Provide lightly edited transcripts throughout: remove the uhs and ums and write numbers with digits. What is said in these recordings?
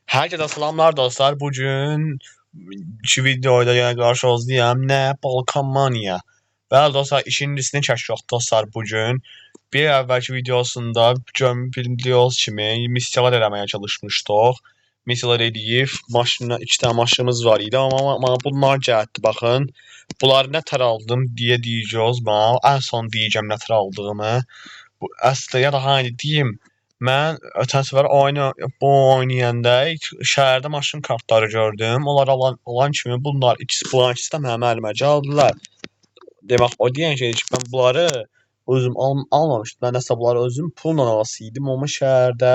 Herkese selamlar dostlar. Bugün şu videoyla yine karşınızdayım. Ne? Balkanmania. Bəli dostlar, ikincisini çəkirik dostlar bugün. Bir əvvəlki videosunda bildiğiniz kimi missiyalar eləməyə çalışmışdıq. Missiyalar eləyib, maşına, 2 tane maşınımız var idi, amma bunlar gəldi. Baxın, bunları nətər aldım deyə deyəcəksiniz. Mən ən son deyəcəm nətər aldığımı. Bu əslində ya da hani deyim. Mən ötən səfər bu oynayanda şəhərdə maşın kartları gördüm. Onlar alan kimi bunlar ikisi də mənim əlimə gəldılər. Demək o deyən şeydir ki, mən bunları özüm almamışdım. Mən nəsə bunları özüm pulla alasıydım. Amma şəhərdə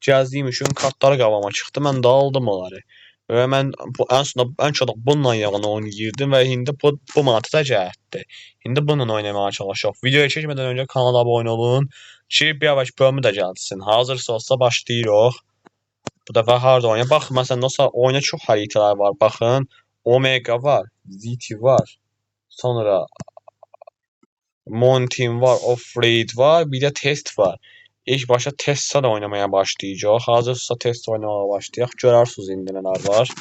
gəzdiyim üçün kartları qabağıma çıxdı. Mən də aldım onları. Və mən ən çox bununla yağını oynayırdım və indi bu manata da gəldi. İndi bununla oynamaya çalışırıq. Videoya keçmədən öncə kanala abunə olun ki, bir əvvəlki bölümü də gəlsin. Hazırsa başlayırıq. Bu dəfə harda oynayaq? Baxın, məsələn, nasıl oyuna çox xəritələr var. Baxın, Omega var, ZT var. Sonra Mountain var, Offroad var, bir də test var. İlk başta testlə də oynamaya başlayacaq. Hazırsa test oynamaya başlayaq. Görərsiniz indi nələr var.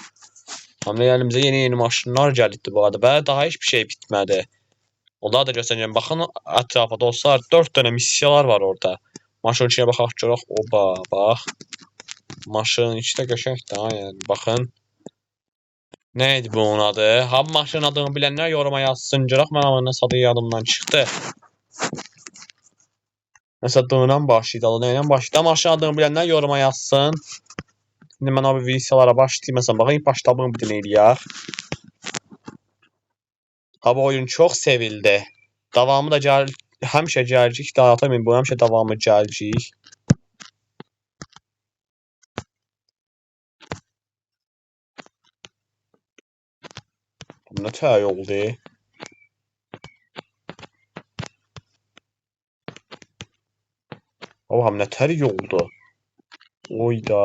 Həm də əlimizə yeni maşınlar gəldi bu arada və daha heç bir şey bitmədi. Onları da göstərəcəm. Baxın ətrafa dostlar, 4 dənə missiyalar var orada. Maşın içinə baxaq görək. Oba, bax. Maşının içi də qəşəngdir ha, yəni baxın. Nə idi bunun adı? Ha, maşının adını bilənlər yoruma yazsın görək. Mənim adı yadımdan çıxdı. Məsələn, D-ilə başlayır, nə ilə başlayır? Maşın adını bilənlər yoruma yazsın. İndi mən abi missiyalara başlayayım. Məsələn, baxın, ilk başda bunu bir dənə eləyək. Ha, bu oyun çox sevildi. Davamı da həmişə gələcək. Daha atamayın, bu həmişə davamı gələcək. Bu nə tər yoldu? Allahım, nə tər yoldu? Oyda.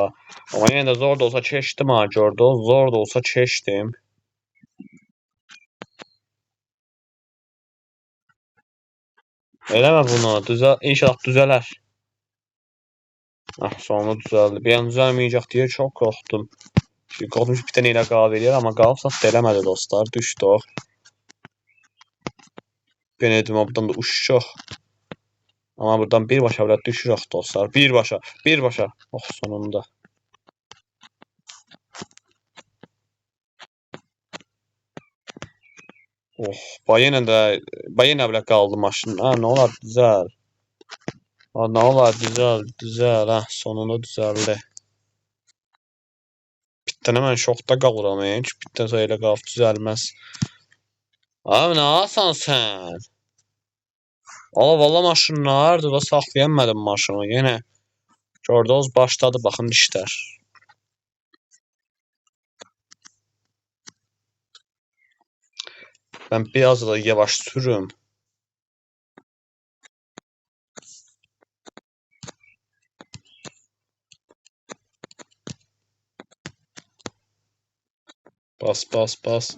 Amma yenə də zor da olsa keçdim ha, gördünüz. Zor da olsa keçdim. Eləmə bunu. İnşallah düzələr. Ah, sonra düzəldi. Bir an düzəlməyəcək deyə çox qorxdum. Qorxdum ki, bir dənə ilə qalıb eləyər, amma qalıbsa da eləmədi dostlar. Düşdük. Ben dedim, buradan da uçuq. Amma buradan birbaşa belə düşürük dostlar. Birbaşa. Oh, sonunda. Oh, yenə belə qaldı maşın. Ha, nə olar düzəl. Ha, nə olar düzəl. Ha, sonunda düzəldi. Bitdən mən şokda qalıram heç. Bitdən sonra elə qalıb düzəlməz. Abi, nə alsan sən? Valla maşınlardır da saxlayamadım maşını. Yenə gördünüz başladı, baxın işlər. Ben biraz da yavaş sürüm. Bas.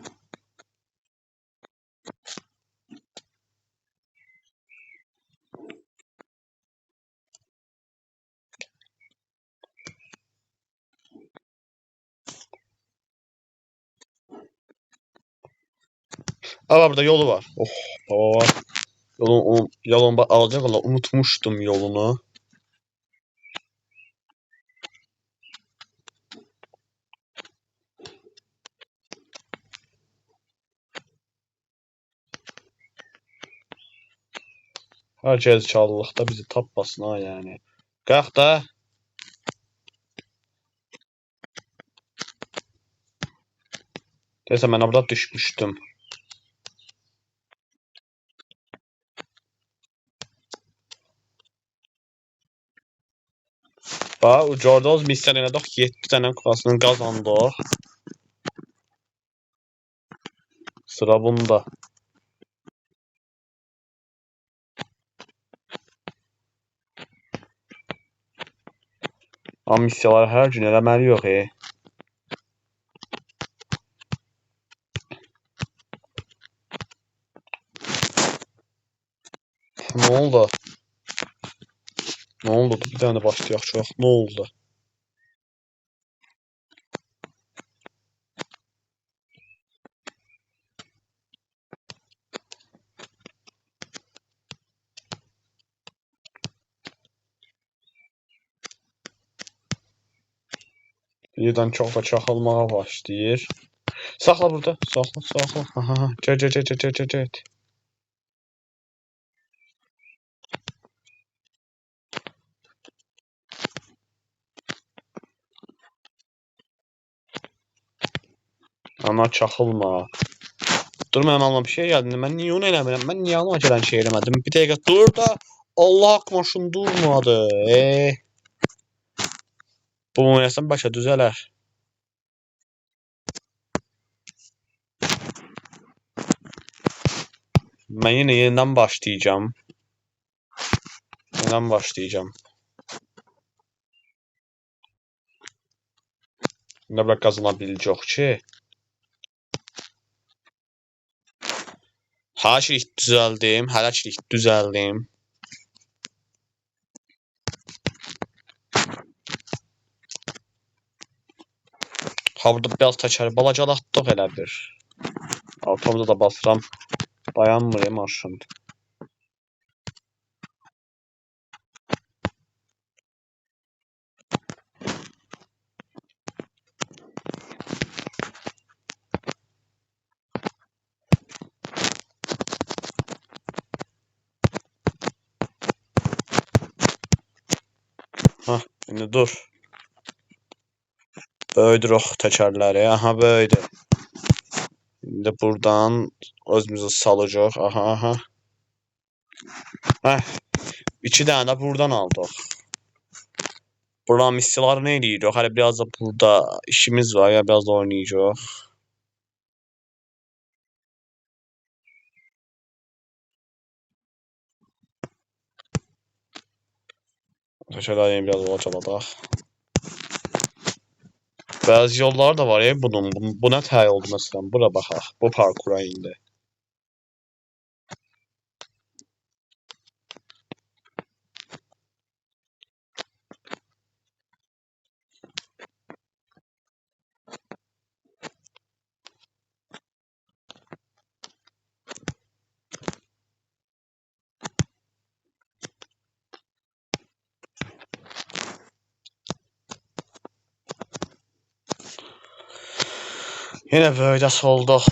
Ama burada yolu var. Oh, baba. Yolun alacak olan unutmuştum yolunu. Her gerizekalılıqda bizi tapmasın ha yani. Qalx da. Deyəsən mən burada düşmüşdüm. Bax, gördünüz missiya elədik, 7 dənə kupasını qazandıq. Sıra bunda. Amma missiyaları hər gün eləməli yox. Nə oldu? Nə oldu? Bir dənə başlayaq çox. Nə oldu? Birdən çox da çaxılmağa başlayır. Saxla burada. Saxla. Aha, get. Ana çaxılma. Dur mənim alma bir şey gəldi. Mən niyə onu eləmirəm? Mən niyə alma gələn şey eləmədim? Bir dəqiqə dur da. Allah maşın durmadı. Bu oynasam başa düzələr. Mən yenə yenidən başlayacağım. Ne bırak kazanabilecek ki. Haşilik düzəldim. Hələçilik düzəldim. Ha burada biraz təkər balacalatdıq elə bir. Automda da basıram. Dayanmır maşın. Hah, indi dur. Böyüdürük təkərləri. Aha, böyüdü. İndi buradan özümüzü salacaq. Aha. Heh. 2 dənə də buradan aldıq. Buranın missiyaları nə edirik? Hələ biraz da burada işimiz var. Ya biraz da oynayacaq. Təkərləri biraz olacaladaq. Bəzi yollar da var bunun. Bu nə təyin oldu məsələn? Bura baxaq. Bu parkura indi. Yenə böyüdə solduq.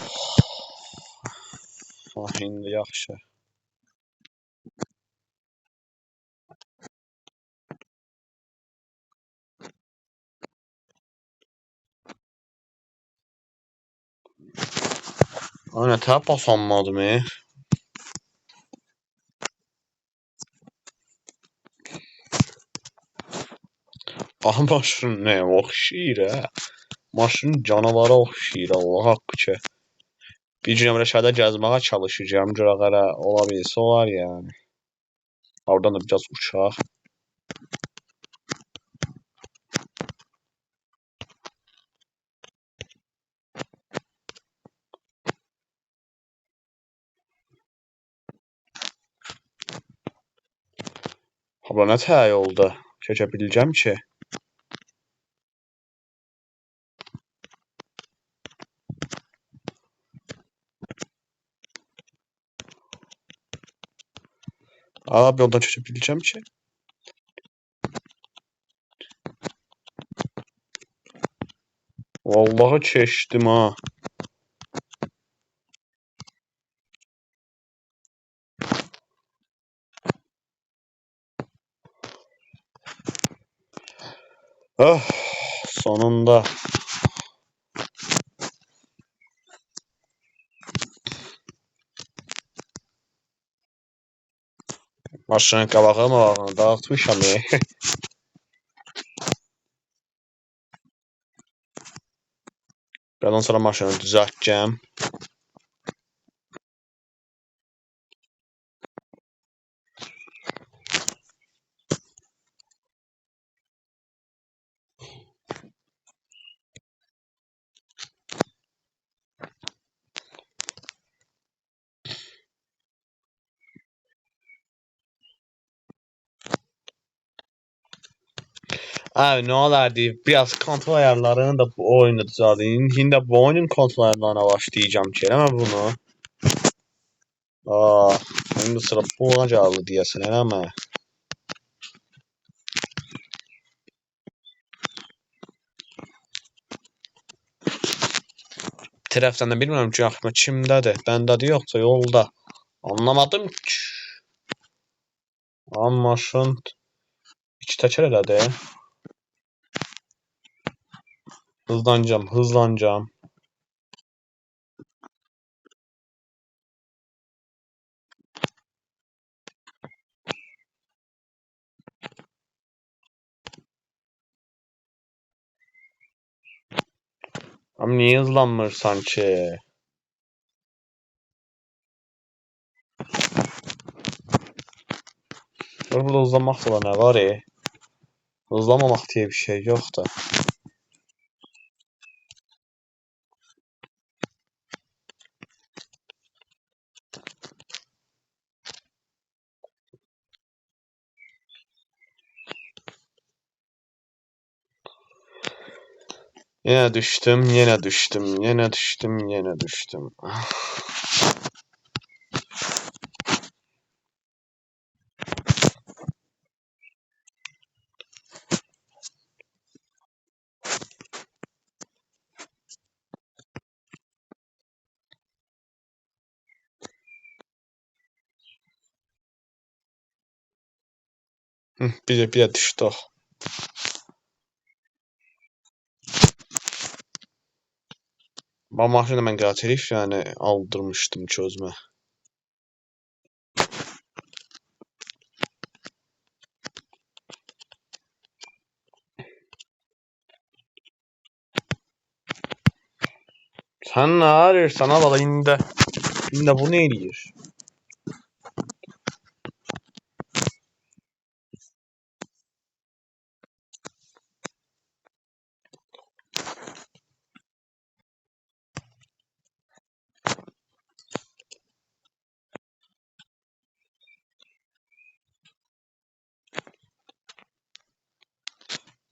Ah, indi yaxşı. Ana tə basanmadı mı? Aha, maşın nə oxşayır hə? Maşın canavara oxşayır, Allah haqqı ki. Bir gün Rəşədə gəzməyə çalışacağım. Görək hələ ola bilsə olar yəni. Oradan da biraz uçaq. Abla nə təyin oldu? Keçə biləcəm ki. Abi yoldan keçə biləcəm ki. Vallahi keçdim ha. Oh, sonunda. Maşının qabağını dağıtmışam. Birazdan sonra maşını düzəltəcəm. Abi ne olardı? Biraz kontrol ayarlarını da bu oyunda düzeltin. Şimdi bu oyunun kontrol ayarlarına başlayacağım ki. Ama bunu. Şimdi sıra buna geldi diyesin ama. Tərəfdən də bilmirəm ki, axı kimdədir? Bəndədir yoxsa yolda? Anlamadım ki. Maşın iki təkər elədi. Hızlanacağım. Ama niye hızlanmırsan ki? Burada hızlanmaq da nə var Hızlamamaq diye bir şey yok da. Yine düştüm. Bir de düşdük. Bu maşını mən qaçırıb yəni aldırmışdım ki özümə. Sən nə arıyorsan abala indi bu nə eləyir?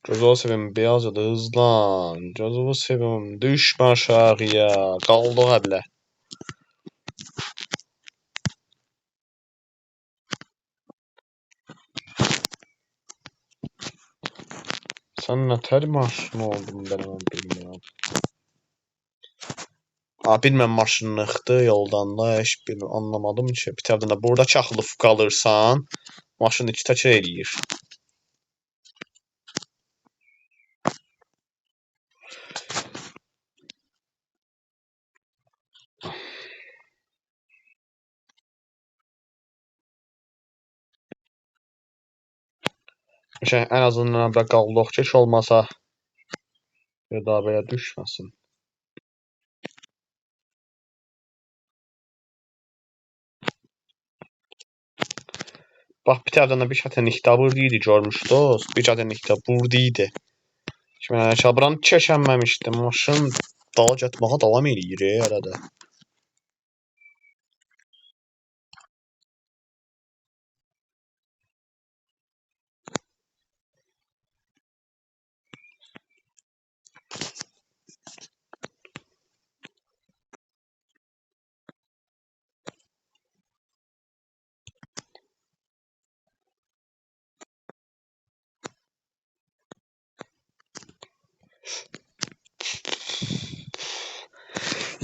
Gözünü seveyim beyaz ya da hızlan. Gözünü seveyim düşme aşağıya. Kaldı həblə. Sen ne ter maşın oldun ben bilmiyorum. Bilmem maşınlıqdır yoldan da heç bir anlamadım ki. Bir tərəfdən də burada çaxılıb qalırsan, maşın iki təkər eləyir. Ən azından belə qaldıq ki, heç olmasa bir daha belə düşməsin. Bax bir tərəfdən də bir çətinlikdə buradaydı görmüşdünüz. Bir çətinlikdə buradaydı. Şimdi çabranı çəkənməmişdim. Maşın dala getməyə davam eləyir arada.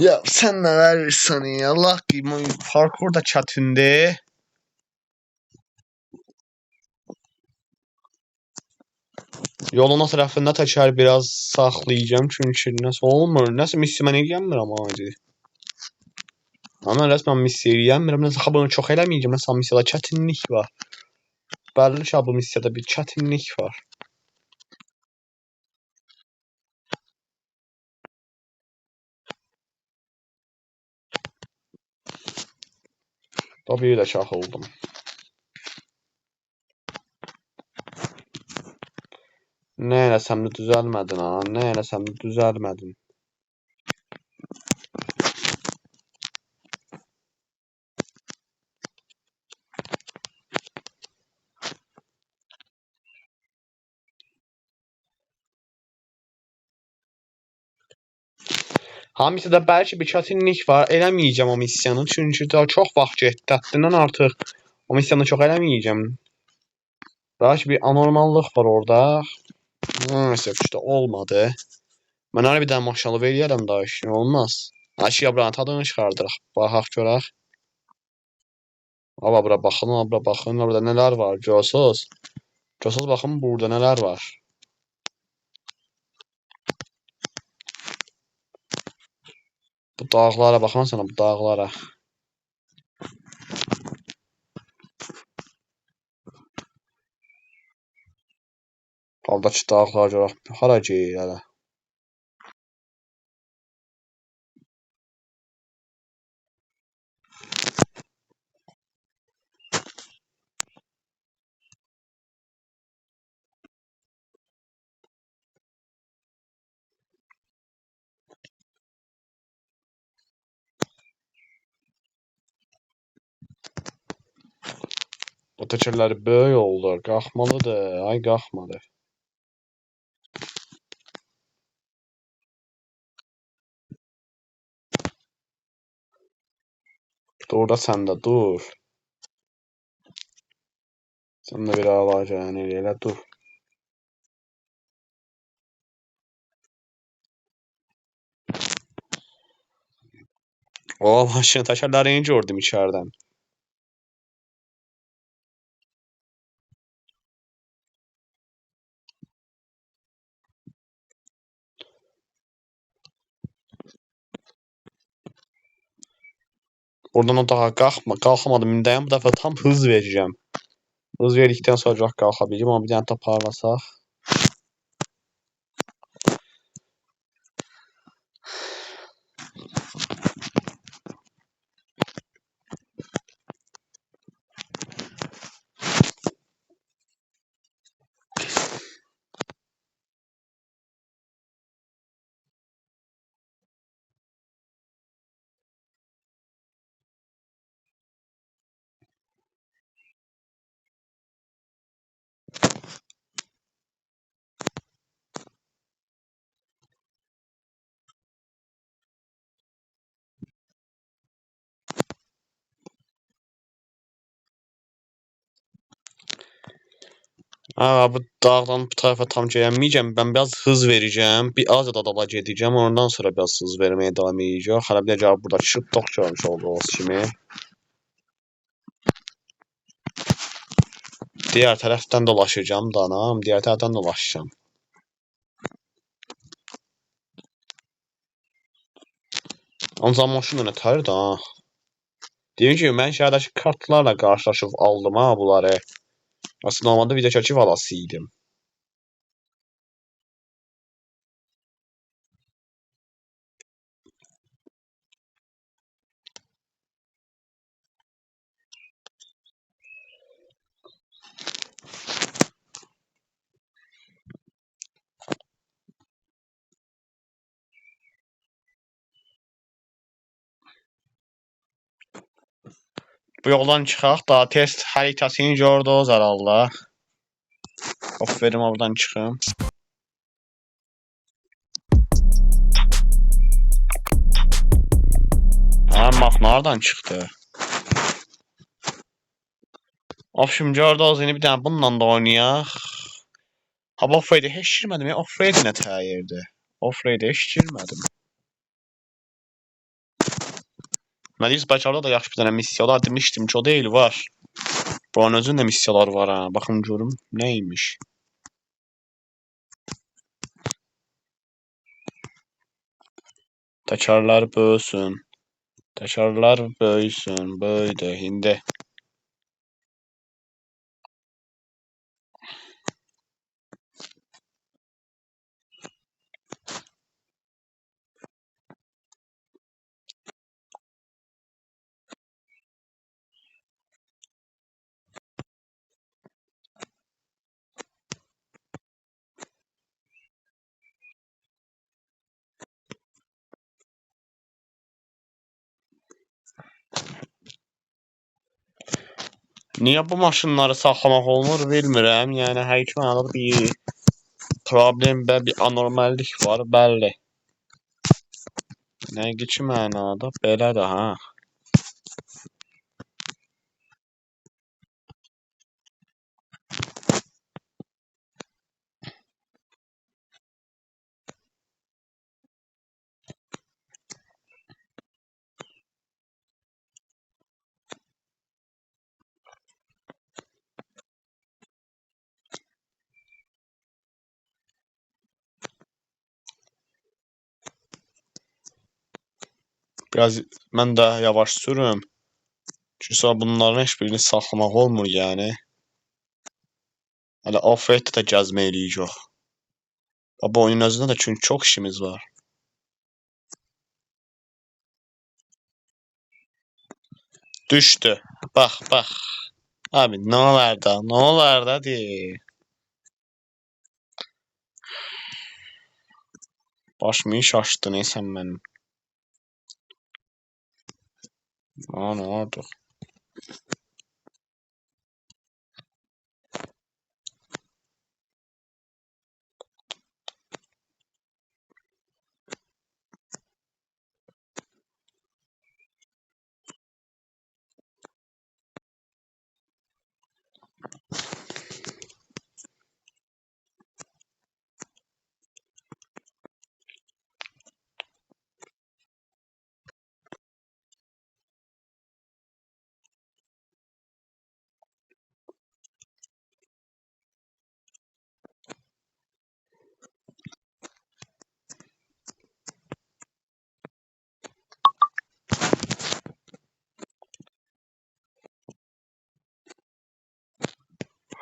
Ya sən nə verirsən ya? Allah qıyma parkur da çətindir. Yolun o tərəfində təkər biraz saxlayacağım çünki nəsə olmur. Nəsə missiya mən eləyəmir amma acı. Amma rəsmən missiya eləyəmirəm. Nəsə bunu çox eləməyəcəm. Nəsə missiyada çətinlik var. Bəlli ki bu missiyada bir çətinlik var. Tabii də çaxıldım. Nə eləsəm də düzəlmədin ha. Nə eləsəm də düzəlmədin. Hamisədə bəlkə bir çətinlik var. Eləməyəcəm o missiyanı. Çünki daha çox vaxt getdi. Həddindən artıq o missiyanı çox eləməyəcəm. Bəlkə bir anormallıq var orada. Maalesef işte olmadı. Mən ara bir dənə maşalı veriyərəm daha işin olmaz. Aşıya buranın tadını çıxardırıq. Baxaq görək. Aba bura baxın, bura baxın. Burada nələr var? Görürsüz? Görürsüz baxın burada nələr var. Bu dağlara baxın sana bu dağlara. Oradakı dağlara görək. Hara geyir hələ. O təkərləri böyük oldu. Qalxmalıdır. Ay qalxmadı. Dur da sən də dur. Sən də bir alacan elə dur. O maşın təkərlərini gördüm içərdən. Oradan o dağa qalxamadım. İndiyəm bu dəfə tam hız verəcəm. Hız verdikdən sonra qalxa biləcəm. Amma bir dənə toparlasaq. Bu dağdan bu tarafa tam gəlməyəcəm. Ben biraz hız vereceğim. Bir az da dala gedəcəm. Ondan sonra biraz hız vermeye devam edəcəm. Hələ bir də burada çıxdıq görmüş olduğunuz kimi. Diğer tərəfdən dolaşacağım danam. Diğer tərəfdən dolaşacağım. Ancaq maşın da nətər da. Deyim ki, mən şəhərdəki kartlarla qarşılaşıb aldım ha bunları. Aslında normalde video çəkib alasıydım. Bu yoldan çıxaq da test xəritəsini gördünüz herhalde. Aferin oradan çıxım. Bax nereden çıxdı? Afşim gördünüz yine bir dənə bununla da oynayaq. Ha bu offroad'e heç girmədim ya. Offroad nə təyirdi? Offroad'e heç girmədim. Mən deyirəm bəlkə da yaxşı bir dənə missiyalar demişdim ki o deyil var. Buranın özündə missiyalar var ha. Baxın görüm neymiş. Təkərlər böyüsün. Təkərlər böyüsün. Böyüdü. İndi. Niyə bu maşınları saxlamaq olmur bilmirəm. Yəni həqiqətən bir problem və bir anormallik var bəlli. Nəinki mənada belədir ha. Biraz mən də yavaş sürüm. Çünki sonra bunların heç birini saxlamaq olmur yəni. Hələ off-roadda da gəzmə eləyirik. Bu oyunun özündə də çünki çox işimiz var. Düşdü. Bax, bax. Abi, nə olar da, nə olar da de. Başımı şaşdı neysən mənim. Nə oldu?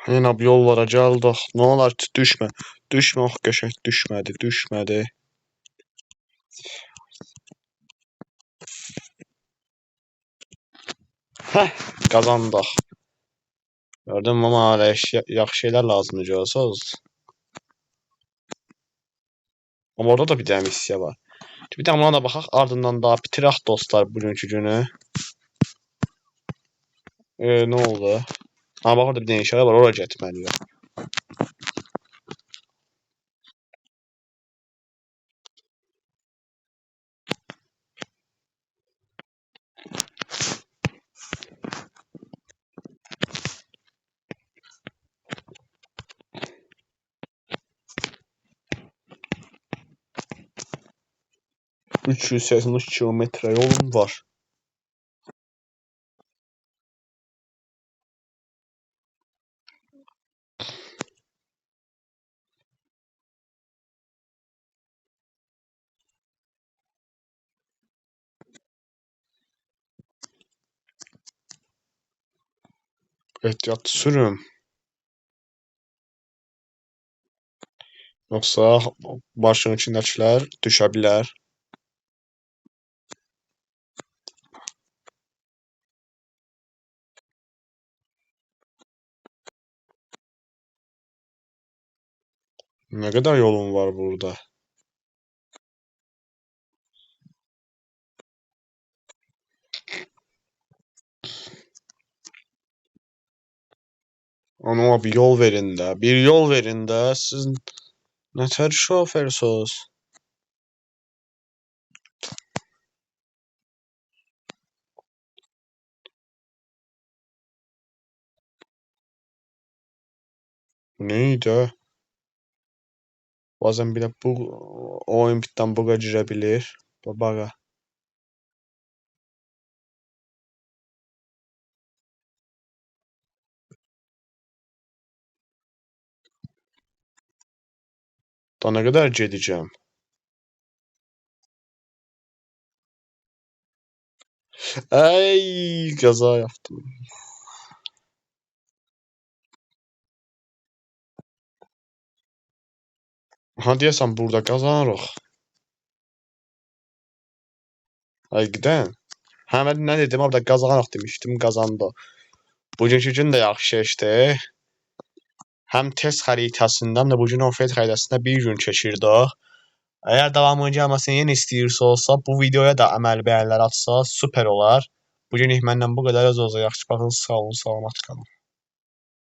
Yenə bir yollara gəldik. Nə olar ki, düşmə. Düşmə, oh qəşəng düşmədi, düşmədi. Heh, qazandıq. Gördün mü, mənə yaxşı şeylər lazımdır görürsünüz. Amma orada da bir dənə missiya var. Bir də buna da baxaq, ardından da bitirək dostlar bugünkü günü. Nə oldu? Ha, bax orada bir dənə işarə var, oraya getməliyəm. ...383 kilometre yolum var. Ehtiyatlı sürüm. Yoxsa başın içindəkilər düşə bilər. Nə qədər yolun var burada? Ona bir yol verin də. Bir yol verin də. Siz nətər şofersiniz? Nə idi? Bazen bir də bu oyun bitdən buqa girə bilir. Babağa. Da nə qədər gedəcəm? Ay, qaza yaptım. Ha, deyəsən burada qazanırıq. Həqiqdən. Hə, mən nə dedim? Orada qazanırıq demişdim, qazandı. Bugünkü gün də yaxşı keçdi. Həm test xəritəsində, həm də bu gün off-road xəritəsində bir gün keçirdik. Əgər davamını gəlməsini yenə istəyirsinizsə, bu videoya da əməli bəyənlər atsa super olar. Bugünlük məndən bu qədər. Özünüzə yaxşı baxın. Sağ olun, salamat qalın.